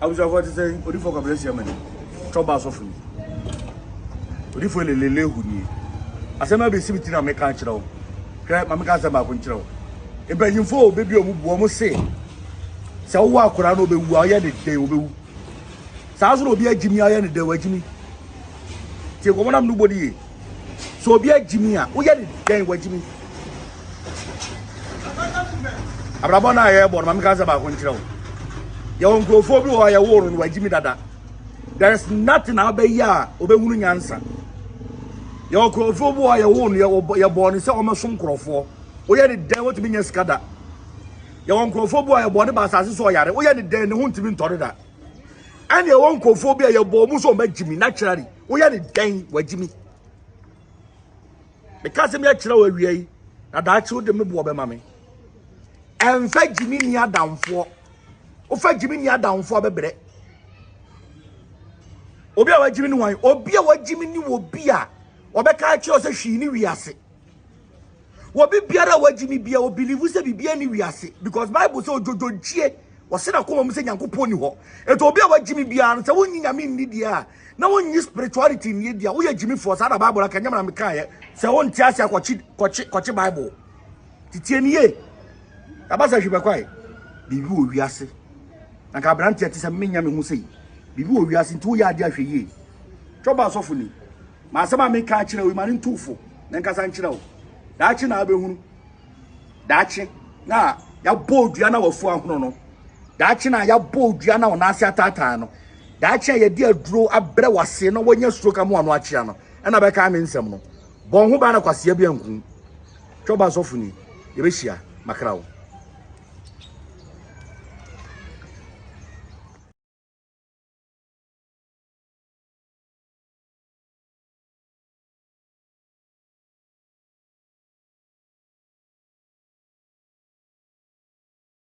Odiifoɔ te sɛ Odiifoɔ Kwabena Asiama Choba asɔfo ni. Odiifoɔ lelele huni. Asɛm be sibiti na meka kyerɛ wo. Hwɛ ma meka asɛm ba ko kyerɛ wo. Ebanyimfo obebi omu buo mo se. Sɛ wo akora no obewu ayɛ ne den obewu. Saa so obi agimi ayɛ ne den wagimi. Tie ko monam no bodi. So obi agimi a wo yɛ ne den wagimi. Abrabɔ na ayɛ bɔ ma meka asɛm ba ko kyerɛ wo. Your uncle or your war and Jimmy Dada. There is nothing out there, obehunu nyansa. Your uncle or your own, your born is almost some crowd. We had the devil to be your scada. Your uncle or your body bass so yard. We had the den who to be taught that. And your uncle phobia, your bomus or Jimmy naturally. We had the den where Jimmy. Because I'm actually we are that's what the Mabba mammy. Ɛnfa gyimini adanfoɔ. Ofa gyimini adanfoɔ bebre. Obi a wa gyimini wan, obi a wa gyimini wo bia, obeka akye se hwi ni wiase. Obi biara wa gyimi bia o believe say bibia ni wiase because Bible say ojojogie, wo se na koma mu se Nyankopɔn ni hɔ. Eto obi a wa gyimi bia no se wonyi nyame ni dia, na wonyi spirituality ni dia, wo ye gyimi for sa da Bible aka nyama na meka ye. Se won ti ase akɔkye Bible. Titie ni ye. Abasa hwe bekwai. Bibi wo wiase. Anka brante ati se menya me hu sei. Bibi wo wiase nti wo ya ade ahwe ye. Choba asofo ni. Ma asema me ka kire wo mane ntufo. Na nka san kire wo. Daachi na abehunu. Daachi na ya bodua na wafu ahono no. Daachi na ya bodua na wona ase atata no. Daachi ya di aduro abre wase no wonya stroke am wano achia no. E na be ka me nsem no. Bon ho ba na kwase bia nku. Choba asofo ni. Ye be hia makrawo.